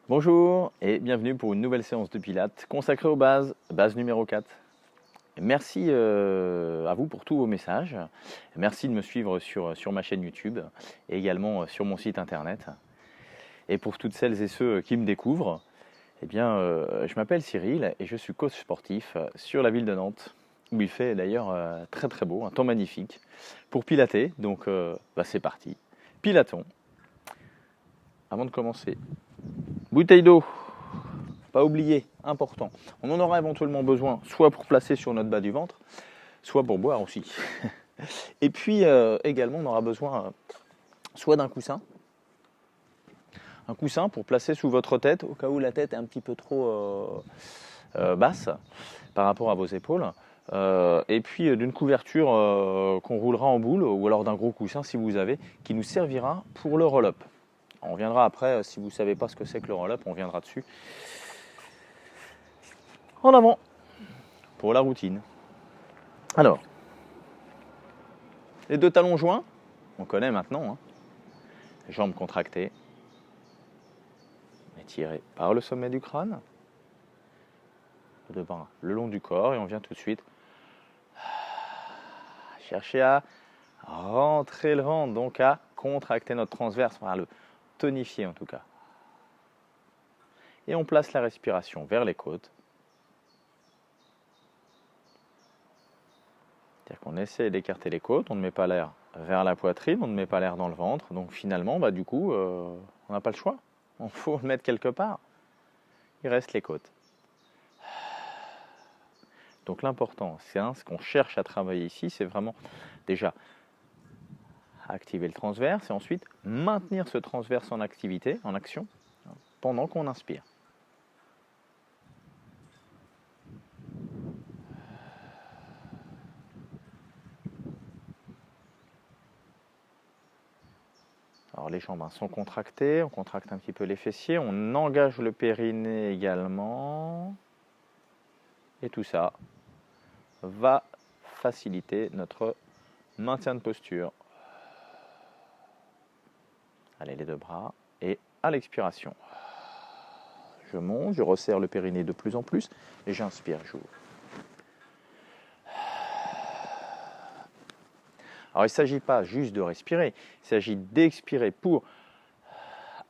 Bonjour et bienvenue pour une nouvelle séance de Pilates consacrée aux bases, base numéro 4. Merci à vous pour tous vos messages. Merci de me suivre sur ma chaîne YouTube et également sur mon site internet. Et pour toutes celles et ceux qui me découvrent, je m'appelle Cyril et je suis coach sportif sur la ville de Nantes, où il fait d'ailleurs très très beau, un temps magnifique pour pilater. Donc c'est parti, pilatons. Avant de commencer, bouteille d'eau, pas oublier, important. On en aura éventuellement besoin, soit pour placer sur notre bas du ventre, soit pour boire aussi. Et puis également, on aura besoin soit d'un coussin, un coussin pour placer sous votre tête, au cas où la tête est un petit peu trop basse par rapport à vos épaules. Et puis d'une couverture qu'on roulera en boule, ou alors d'un gros coussin si vous avez, qui nous servira pour le roll-up. On reviendra après, si vous ne savez pas ce que c'est que le roll-up, on reviendra dessus. En avant, pour la routine. Alors, les deux talons joints, on connaît maintenant, hein. Jambes contractées, étirées par le sommet du crâne, les deux bras le long du corps, et on vient tout de suite chercher à rentrer le ventre, donc à contracter notre transverse, à le tonifier en tout cas. Et on place la respiration vers les côtes. C'est-à-dire qu'on essaie d'écarter les côtes, on ne met pas l'air vers la poitrine, on ne met pas l'air dans le ventre. Donc finalement, on n'a pas le choix. Il faut le mettre quelque part. Il reste les côtes. Donc l'important, c'est ce qu'on cherche à travailler ici, c'est vraiment déjà activer le transverse et ensuite maintenir ce transverse en activité, en action, pendant qu'on inspire. Alors les jambes sont contractées, on contracte un petit peu les fessiers, on engage le périnée également. Et tout ça va faciliter notre maintien de posture. Allez, les deux bras. Et à l'expiration, je monte, je resserre le périnée de plus en plus et j'inspire, j'ouvre. Alors, il ne s'agit pas juste de respirer, il s'agit d'expirer pour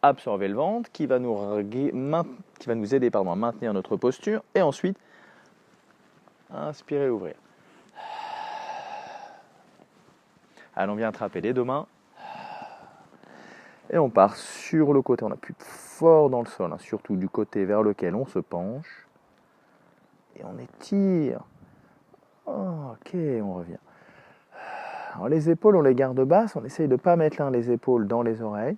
absorber le ventre qui va nous aider à maintenir notre posture et ensuite inspirer, ouvrir. Allez, on vient attraper les deux mains et on part sur le côté. On appuie fort dans le sol, surtout du côté vers lequel on se penche. Et on étire. Ok, on revient. Alors les épaules, on les garde basses. On essaye de ne pas mettre les épaules dans les oreilles.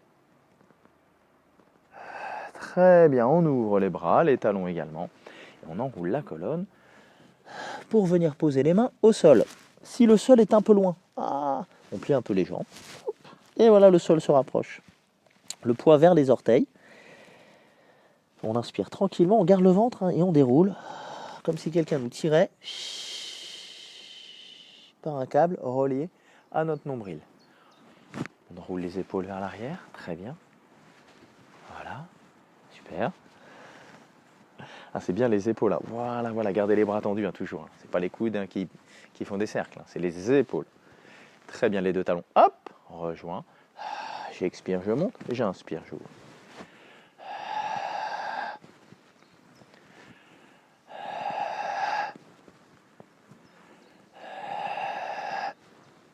Très bien, on ouvre les bras, les talons également. Et on enroule la colonne pour venir poser les mains au sol. Si le sol est un peu loin, on plie un peu les jambes. Et voilà, le sol se rapproche. Le poids vers les orteils. On inspire tranquillement, on garde le ventre et on déroule. Comme si quelqu'un nous tirait par un câble relié à notre nombril. On roule les épaules vers l'arrière, très bien. Voilà, super. C'est bien les épaules là. Voilà, gardez les bras tendus toujours. C'est pas les coudes qui font des cercles, c'est les épaules. Très bien, les deux talons. Hop, on rejoint. J'expire, je monte. J'inspire, j'ouvre.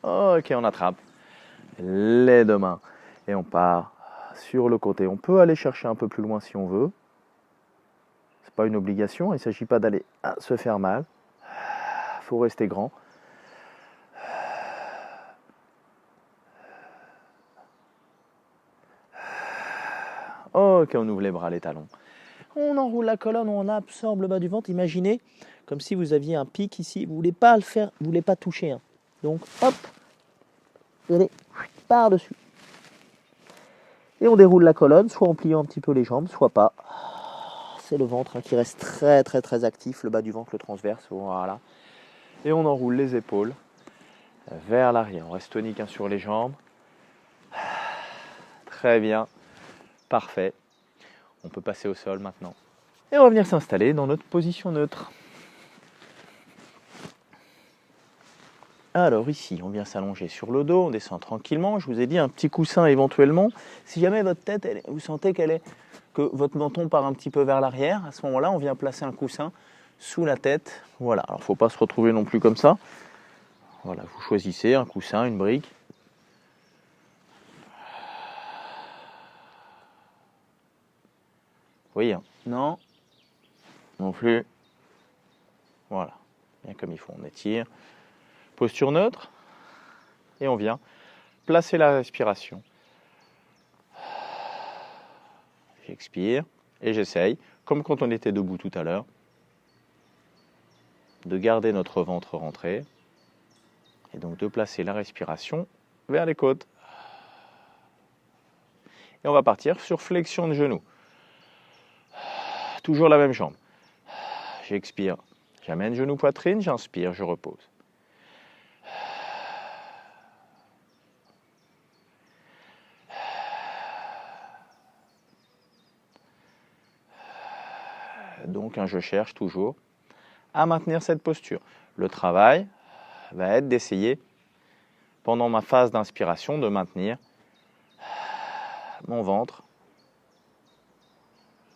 Ok, on attrape les deux mains et on part sur le côté. On peut aller chercher un peu plus loin si on veut. C'est pas une obligation. Il ne s'agit pas d'aller se faire mal. Il faut rester grand. Ok, on ouvre les bras, les talons. On enroule la colonne, on absorbe le bas du ventre. Imaginez comme si vous aviez un pic ici. Vous ne voulez pas le faire, vous ne voulez pas toucher. Donc, hop, vous allez par-dessus. Et on déroule la colonne, soit en pliant un petit peu les jambes, soit pas. C'est le ventre qui reste très très très actif, le bas du ventre, le transverse, voilà. Et on enroule les épaules vers l'arrière. On reste tonique sur les jambes. Très bien, parfait. On peut passer au sol maintenant. Et on va venir s'installer dans notre position neutre. Alors ici, on vient s'allonger sur le dos, on descend tranquillement. Je vous ai dit un petit coussin éventuellement. Si jamais votre tête, vous sentez que votre menton part un petit peu vers l'arrière, à ce moment-là, on vient placer un coussin sous la tête. Voilà, alors il ne faut pas se retrouver non plus comme ça. Voilà, vous choisissez un coussin, une brique. Vous voyez, hein? Non, non plus. Voilà, bien comme il faut, on étire. Posture neutre. Et on vient placer la respiration. J'expire et j'essaye, comme quand on était debout tout à l'heure, de garder notre ventre rentré et donc de placer la respiration vers les côtes. Et on va partir sur flexion de genoux. Toujours la même jambe. J'expire, j'amène genou poitrine, j'inspire, je repose. Donc je cherche toujours à maintenir cette posture. Le travail va être d'essayer, pendant ma phase d'inspiration, de maintenir mon ventre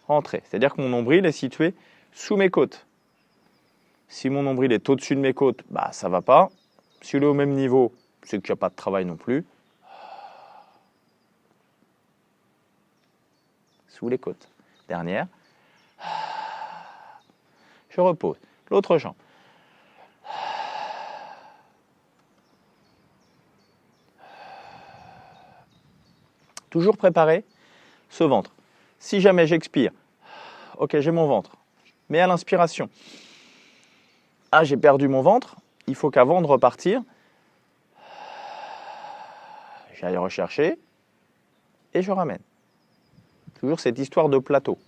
rentré. C'est-à-dire que mon nombril est situé sous mes côtes. Si mon nombril est au-dessus de mes côtes, ça ne va pas. S'il est au même niveau, c'est qu'il n'y a pas de travail non plus. Sous les côtes. Dernière. Je repose. L'autre jambe. Toujours préparer ce ventre. Si jamais j'expire, ok, j'ai mon ventre. Mais à l'inspiration, j'ai perdu mon ventre. Il faut qu'avant de repartir, j'aille rechercher et je ramène. Toujours cette histoire de plateau.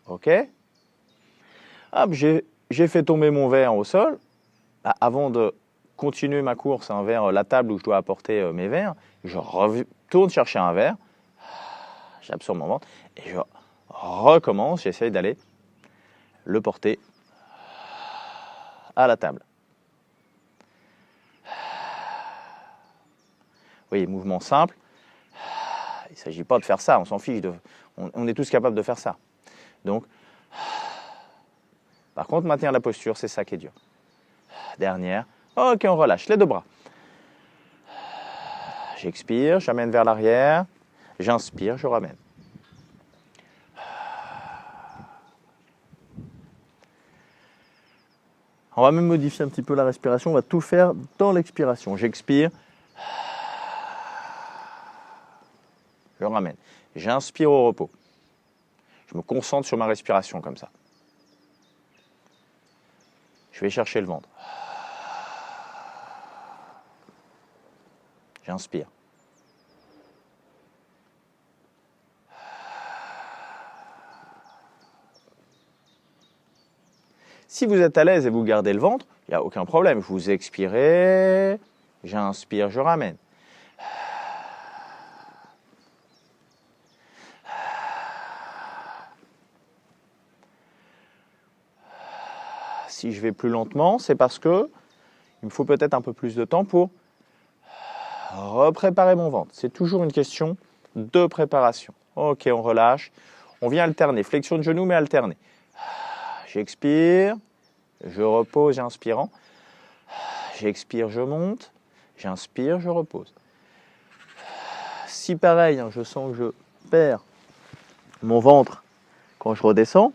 Ok. Hop, j'ai fait tomber mon verre au sol. Avant de continuer ma course vers la table où je dois apporter mes verres, je retourne chercher un verre, j'absorbe mon ventre et je recommence, j'essaye d'aller le porter à la table. Vous voyez, mouvement simple. Il ne s'agit pas de faire ça, on s'en fiche. On est tous capables de faire ça. Donc, par contre, maintenir la posture, c'est ça qui est dur. Dernière. Ok, on relâche les deux bras. J'expire, j'amène vers l'arrière. J'inspire, je ramène. On va même modifier un petit peu la respiration. On va tout faire dans l'expiration. J'expire. Je ramène. J'inspire au repos. Je me concentre sur ma respiration comme ça. Je vais chercher le ventre. J'inspire. Si vous êtes à l'aise et vous gardez le ventre, il n'y a aucun problème. Vous expirez, j'inspire, je ramène. Si je vais plus lentement, c'est parce que il me faut peut-être un peu plus de temps pour repréparer mon ventre. C'est toujours une question de préparation. Ok, on relâche. On vient alterner. Flexion de genou, mais alterner. J'expire. Je repose, inspirant. J'expire, je monte. J'inspire, je repose. Si pareil, je sens que je perds mon ventre quand je redescends,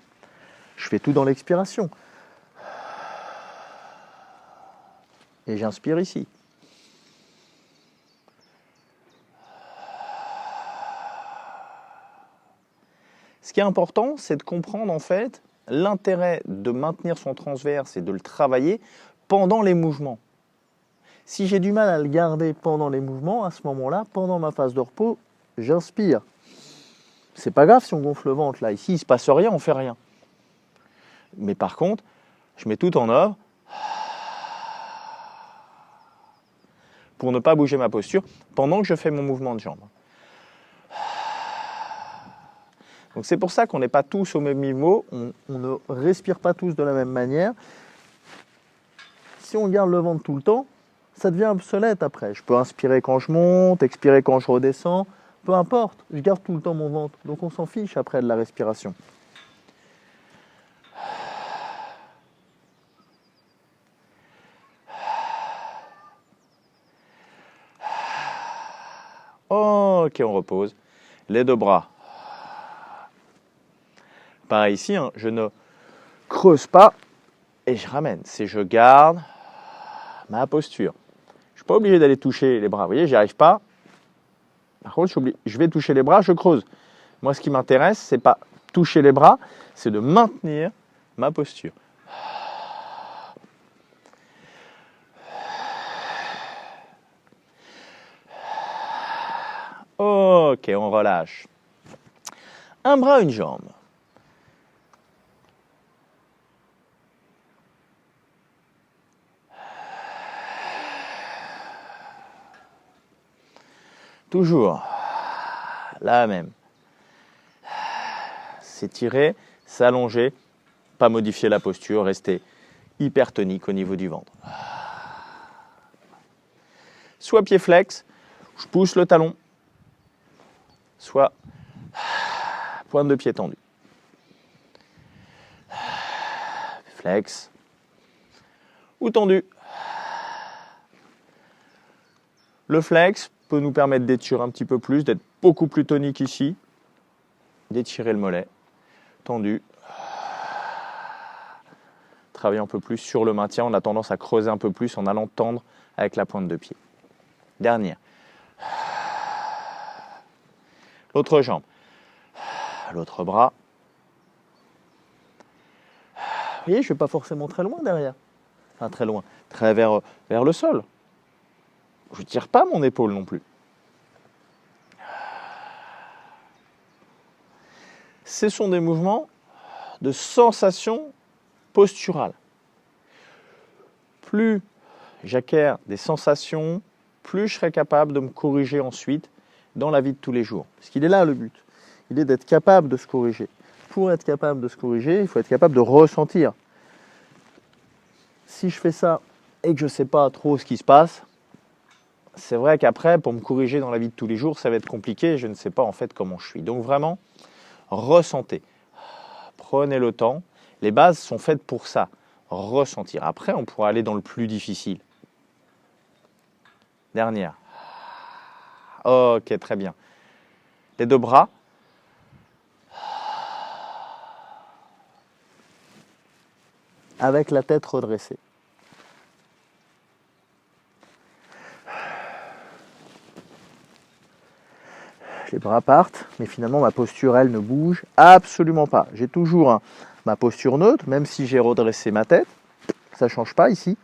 je fais tout dans l'expiration. Et j'inspire ici. Ce qui est important, c'est de comprendre en fait l'intérêt de maintenir son transverse et de le travailler pendant les mouvements. Si j'ai du mal à le garder pendant les mouvements, à ce moment-là, pendant ma phase de repos, j'inspire. C'est pas grave si on gonfle le ventre là. Ici, il ne se passe rien, on ne fait rien. Mais par contre, je mets tout en œuvre pour ne pas bouger ma posture pendant que je fais mon mouvement de jambe. Donc c'est pour ça qu'on n'est pas tous au même niveau, on ne respire pas tous de la même manière. Si on garde le ventre tout le temps, ça devient obsolète après. Je peux inspirer quand je monte, expirer quand je redescends, peu importe, je garde tout le temps mon ventre. Donc on s'en fiche après de la respiration. Ok, on repose. Les deux bras. Pareil ici, hein, je ne creuse pas et je ramène. C'est je garde ma posture. Je ne suis pas obligé d'aller toucher les bras. Vous voyez, j'y arrive pas. Par contre, je vais toucher les bras, je creuse. Moi, ce qui m'intéresse, c'est pas toucher les bras, c'est de maintenir ma posture. Ok, on relâche. Un bras, une jambe. Toujours la même. S'étirer, s'allonger, pas modifier la posture, rester hyper tonique au niveau du ventre. Soit pied flex, je pousse le talon, soit pointe de pied tendue. Flex ou tendu. Le flex peut nous permettre d'étirer un petit peu plus, d'être beaucoup plus tonique ici, d'étirer le mollet. Tendu. Travailler un peu plus sur le maintien. On a tendance à creuser un peu plus en allant tendre avec la pointe de pied. Dernière. L'autre jambe. L'autre bras. Vous voyez, je ne vais pas forcément très loin derrière. Enfin, très loin. Très vers le sol. Je ne tire pas mon épaule non plus. Ce sont des mouvements de sensation posturale. Plus j'acquiers des sensations, plus je serai capable de me corriger ensuite dans la vie de tous les jours. Parce qu'il est là le but. Il est d'être capable de se corriger. Pour être capable de se corriger, il faut être capable de ressentir. Si je fais ça et que je ne sais pas trop ce qui se passe, c'est vrai qu'après, pour me corriger dans la vie de tous les jours, ça va être compliqué. Je ne sais pas en fait comment je suis. Donc vraiment, ressentez. Prenez le temps. Les bases sont faites pour ça. Ressentir. Après, on pourra aller dans le plus difficile. Dernière. Ok, très bien. Les deux bras. Avec la tête redressée. Les bras partent, mais finalement ma posture, elle, ne bouge absolument pas. J'ai toujours ma posture neutre, même si j'ai redressé ma tête. Ça ne change pas ici.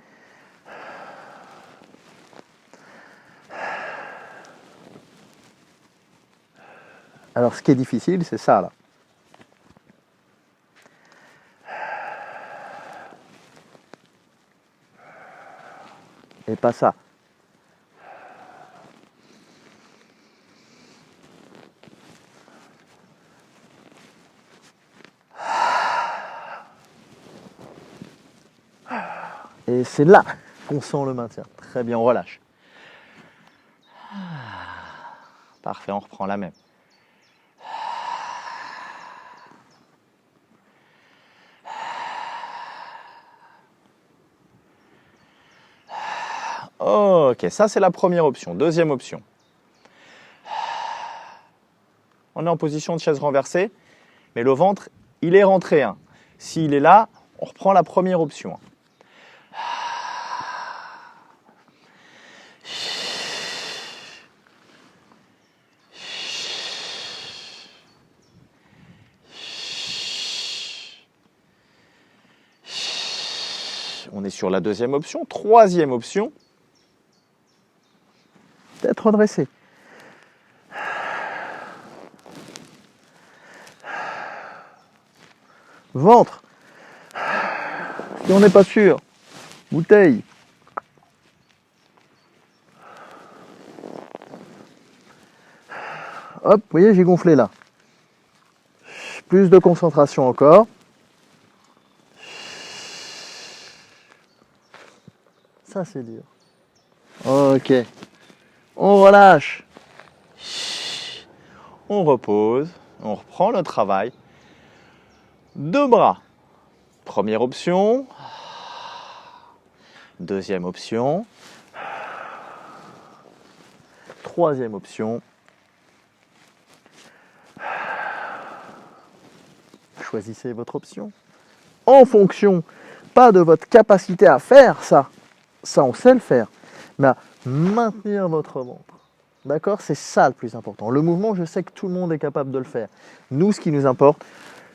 Alors ce qui est difficile, c'est ça là. Et pas ça. Et c'est là qu'on sent le maintien. Très bien, on relâche. Parfait, on reprend la même. Ok, ça c'est la première option. Deuxième option. On est en position de chaise renversée, mais le ventre, il est rentré. S'il est là, on reprend la première option. On est sur la deuxième option. Troisième option, tête redressée. Ventre. Si on n'est pas sûr, bouteille. Hop, vous voyez, j'ai gonflé là. Plus de concentration encore. Ça, c'est dur. Ok. On relâche. On repose. On reprend le travail. 2 bras. Première option. Deuxième option. Troisième option. Choisissez votre option. En fonction, pas de votre capacité à faire ça. Ça, on sait le faire. Mais à maintenir votre ventre. D'accord? C'est ça le plus important. Le mouvement, je sais que tout le monde est capable de le faire. Nous, ce qui nous importe,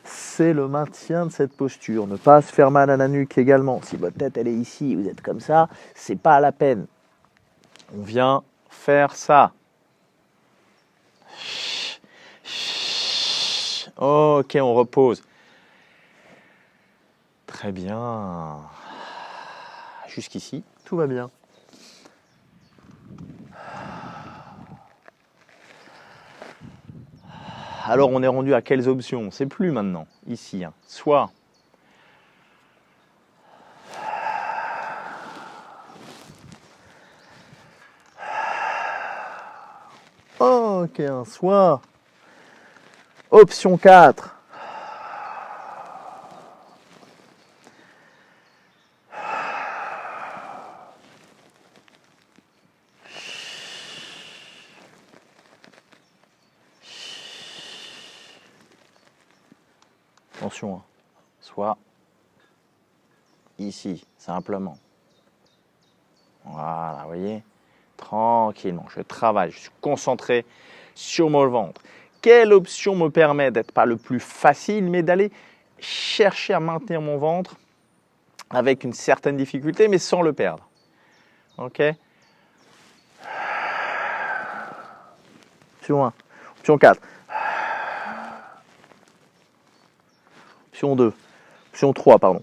c'est le maintien de cette posture. Ne pas se faire mal à la nuque également. Si votre tête, elle est ici, vous êtes comme ça, c'est pas la peine. On vient faire ça. Ok, on repose. Très bien. Jusqu'ici, Tout va bien. alors on est rendu à quelles options? On ne sait plus maintenant, ici. Soit Ok, un soir. Option 4. attention, soit ici, simplement. Voilà, vous voyez, tranquillement, je travaille, je suis concentré sur mon ventre. Quelle option me permet d'être pas le plus facile, mais d'aller chercher à maintenir mon ventre avec une certaine difficulté, mais sans le perdre. Ok? Option 1. Option 4. Option 2. Option 3, pardon.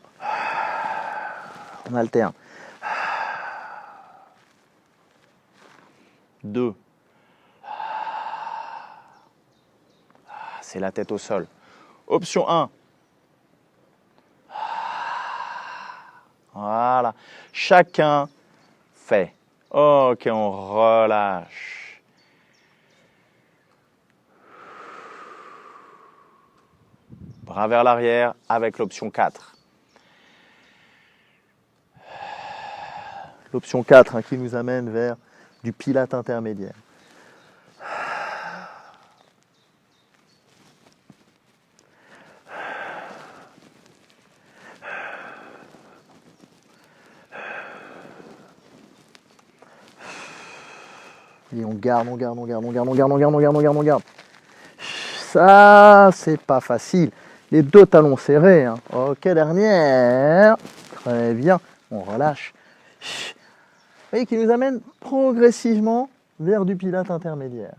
On alterne. 2. C'est la tête au sol. Option 1. Voilà. Chacun fait. Ok, on relâche. Bras vers l'arrière avec l'option 4. L'option 4 qui nous amène vers du pilate intermédiaire. Et on garde, on garde, on garde, on garde, on garde, on garde, on garde, on garde, on garde. Ça, c'est pas facile. Les deux talons serrés. Hein. Ok, dernière. Très bien. On relâche. Vous voyez, qui nous amène progressivement vers du pilate intermédiaire.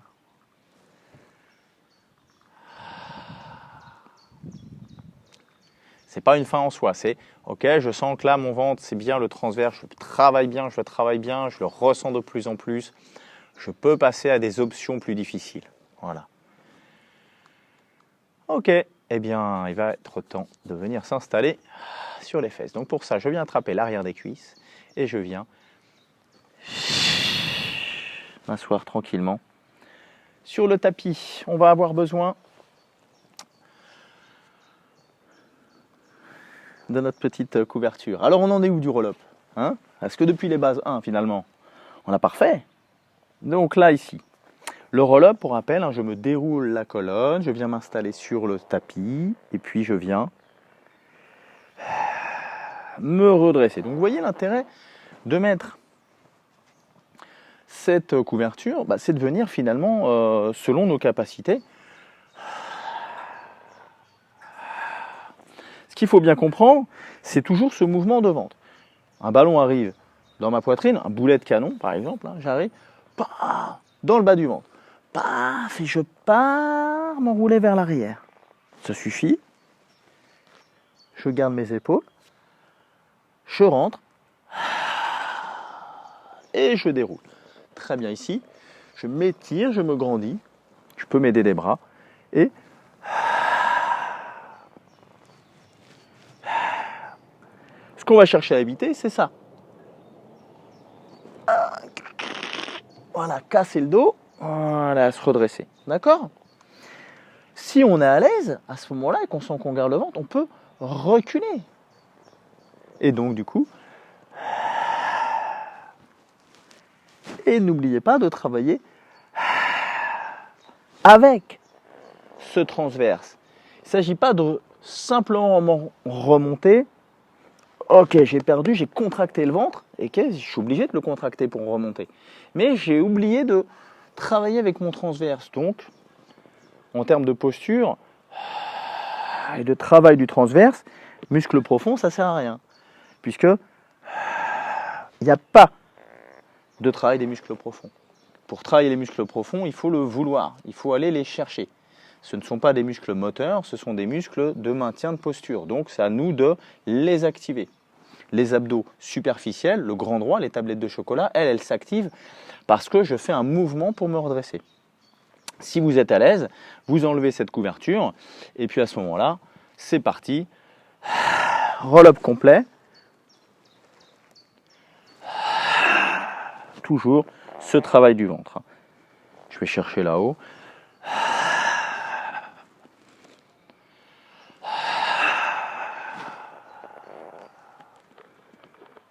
C'est pas une fin en soi, c'est ok, je sens que là mon ventre c'est bien le transverse, je travaille bien, je le travaille bien, je le ressens de plus en plus. Je peux passer à des options plus difficiles. Voilà. Ok, eh bien il va être temps de venir s'installer sur les fesses. Donc pour ça, je viens attraper l'arrière des cuisses et je viens m'asseoir tranquillement sur le tapis. On va avoir besoin de notre petite couverture. Alors on en est où du roll-up, hein? Est-ce que depuis les bases 1 finalement, on a parfait? Donc là ici, le roll-up pour rappel, hein, je me déroule la colonne, je viens m'installer sur le tapis et puis je viens me redresser. Donc vous voyez l'intérêt de mettre cette couverture, c'est de venir finalement selon nos capacités. Ce qu'il faut bien comprendre, c'est toujours ce mouvement de ventre. Un ballon arrive dans ma poitrine, un boulet de canon par exemple, hein, j'arrive dans le bas du ventre. Paf, et je pars m'enrouler vers l'arrière. Ça suffit. Je garde mes épaules. Je rentre. Et je déroule. Très bien ici. Je m'étire, je me grandis. Je peux m'aider des bras. Et Ce qu'on va chercher à éviter, c'est ça. Voilà, casser le dos, voilà, se redresser. D'accord? Si on est à l'aise, à ce moment-là, et qu'on sent qu'on garde le ventre, on peut reculer. Et donc, du coup, et n'oubliez pas de travailler avec ce transverse. Il ne s'agit pas de simplement remonter. Ok, j'ai perdu, j'ai contracté le ventre, et je suis obligé de le contracter pour remonter. Mais j'ai oublié de travailler avec mon transverse. Donc, en termes de posture et de travail du transverse, muscle profond, ça ne sert à rien. Puisque il n'y a pas de travail des muscles profonds. Pour travailler les muscles profonds, il faut le vouloir, il faut aller les chercher. Ce ne sont pas des muscles moteurs, ce sont des muscles de maintien de posture. Donc c'est à nous de les activer. Les abdos superficiels, le grand droit, les tablettes de chocolat, elles s'activent parce que je fais un mouvement pour me redresser. Si vous êtes à l'aise, vous enlevez cette couverture et puis à ce moment-là, c'est parti. Roll-up complet. Toujours ce travail du ventre. Je vais chercher là-haut.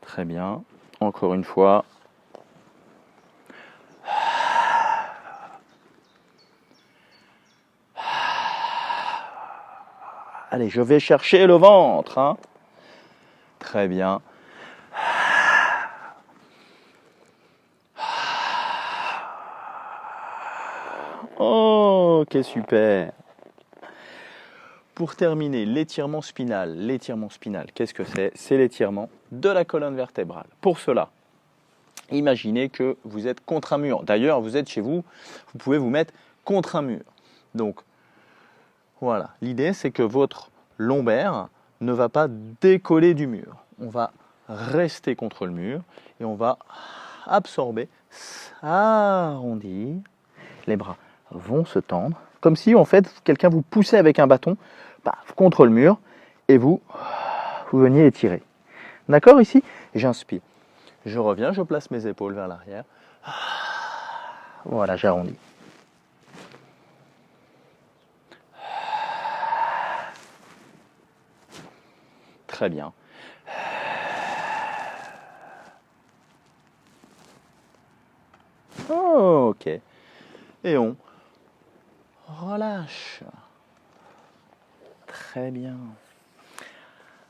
Très bien. Encore une fois. Allez, je vais chercher le ventre. Hein. Très bien. Ok, super. Pour terminer, l'étirement spinal. L'étirement spinal, qu'est-ce que c'est? C'est l'étirement de la colonne vertébrale. Pour cela, imaginez que vous êtes contre un mur. D'ailleurs, vous êtes chez vous, vous pouvez vous mettre contre un mur. Donc, voilà. L'idée, c'est que votre lombaire ne va pas décoller du mur. On va rester contre le mur et on va absorber, s'arrondir. Les bras vont se tendre, comme si en fait quelqu'un vous poussait avec un bâton contre le mur et vous veniez étirer. D'accord ici? J'inspire. Je reviens, je place mes épaules vers l'arrière. Voilà, j'arrondis. Très bien. Ok. Et on relâche. Très bien.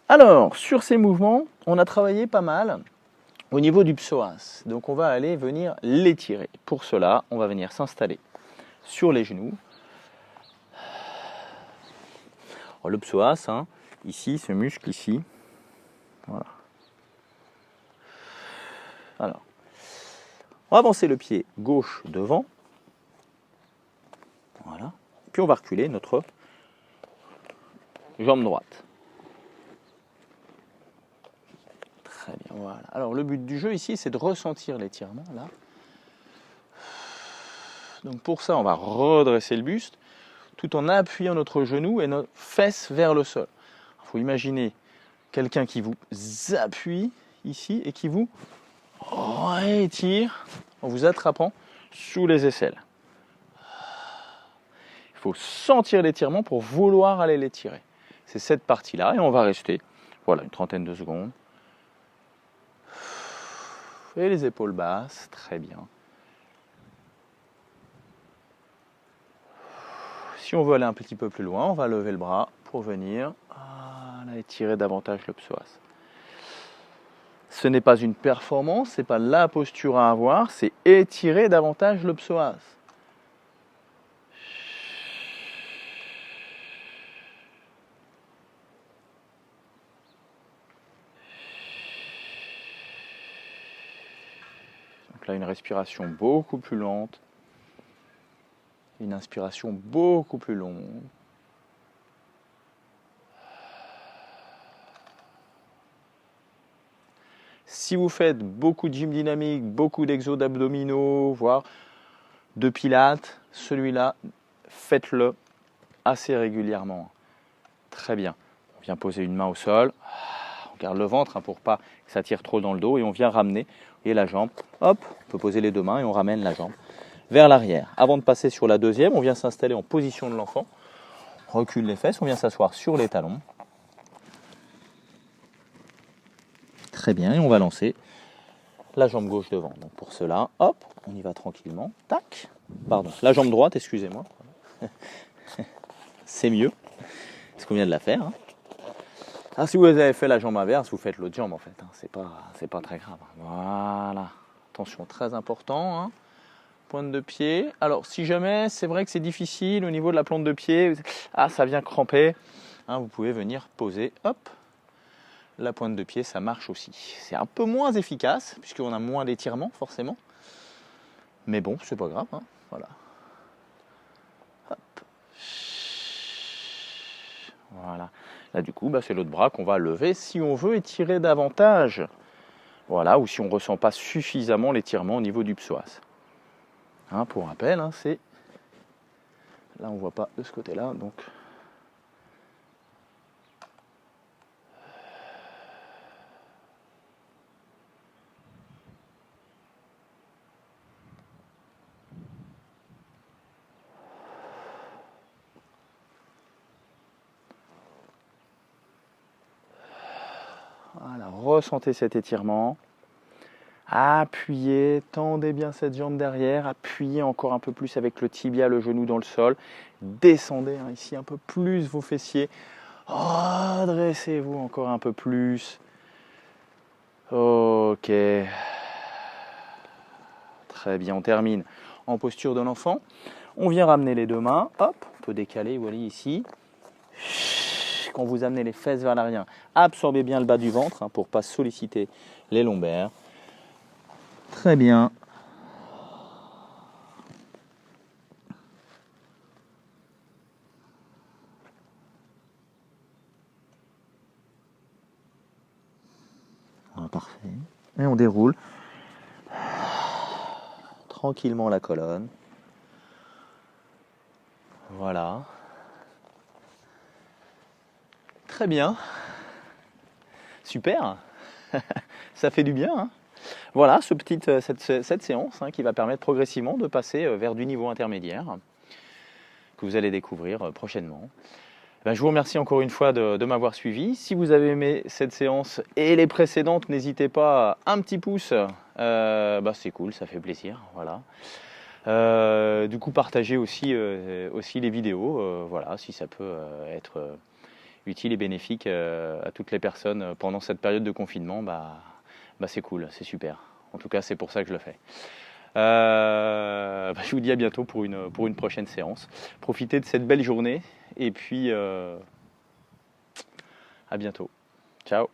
Alors, sur ces mouvements, on a travaillé pas mal au niveau du psoas. Donc, on va aller venir l'étirer. Pour cela, on va venir s'installer sur les genoux. Alors, le psoas, hein, ici, ce muscle ici. Voilà. Alors, on va avancer le pied gauche devant. Voilà. Puis on va reculer notre jambe droite. Très bien, voilà. Alors le but du jeu ici, c'est de ressentir l'étirement là. Donc pour ça, on va redresser le buste tout en appuyant notre genou et nos fesses vers le sol. Il faut imaginer quelqu'un qui vous appuie ici et qui vous étire en vous attrapant sous les aisselles. Il faut sentir l'étirement pour vouloir aller l'étirer. C'est cette partie-là et on va rester voilà, une trentaine de secondes. Et les épaules basses, très bien. Si on veut aller un petit peu plus loin, on va lever le bras pour venir étirer davantage le psoas. Ce n'est pas une performance, ce n'est pas la posture à avoir, c'est étirer davantage le psoas. Donc là, une respiration beaucoup plus lente, une inspiration beaucoup plus longue. Si vous faites beaucoup de gym dynamique, beaucoup d'exos d'abdominaux, voire de pilates, celui-là, faites-le assez régulièrement. Très bien. On vient poser une main au sol. On garde le ventre pour pas que ça tire trop dans le dos et on vient ramener et la jambe, hop, on peut poser les deux mains et on ramène la jambe vers l'arrière. Avant de passer sur la deuxième, on vient s'installer en position de l'enfant, recule les fesses, on vient s'asseoir sur les talons. Très bien, et on va lancer la jambe gauche devant. Donc pour cela, hop, on y va tranquillement, tac, pardon, la jambe droite, excusez-moi, c'est mieux, parce qu'on vient de la faire. Ah, si vous avez fait la jambe inverse, vous faites l'autre jambe en fait, c'est pas très grave. Voilà, attention, très important, pointe de pied. Alors si jamais c'est vrai que c'est difficile au niveau de la plante de pied, ça vient cramper, vous pouvez venir poser, hop, la pointe de pied, ça marche aussi. C'est un peu moins efficace, puisqu'on a moins d'étirement forcément, mais bon, c'est pas grave, voilà. Hop. Voilà. Là, du coup, c'est l'autre bras qu'on va lever si on veut étirer davantage. Voilà, ou si on ne ressent pas suffisamment l'étirement au niveau du psoas. Pour rappel, c'est... Là, on ne voit pas de ce côté-là, donc... Voilà, ressentez cet étirement. Appuyez, tendez bien cette jambe derrière, appuyez encore un peu plus avec le tibia, le genou dans le sol. Descendez ici un peu plus vos fessiers. Redressez-vous encore un peu plus. Ok. Très bien, on termine en posture de l'enfant. On vient ramener les deux mains. Hop, on peut décaler, voilà ici. Quand vous amenez les fesses vers l'arrière, absorbez bien le bas du ventre pour ne pas solliciter les lombaires. Très bien. Parfait. Et on déroule tranquillement la colonne. Voilà. Très bien. Super. Ça fait du bien. Voilà, cette séance qui va permettre progressivement de passer vers du niveau intermédiaire que vous allez découvrir prochainement. Je vous remercie encore une fois de m'avoir suivi. Si vous avez aimé cette séance et les précédentes, n'hésitez pas, un petit pouce, c'est cool, ça fait plaisir. Voilà. Du coup, partagez aussi les vidéos, voilà, si ça peut être utile et bénéfique à toutes les personnes pendant cette période de confinement, c'est cool, c'est super. En tout cas, c'est pour ça que je le fais. Je vous dis à bientôt pour une prochaine séance. Profitez de cette belle journée et puis à bientôt. Ciao.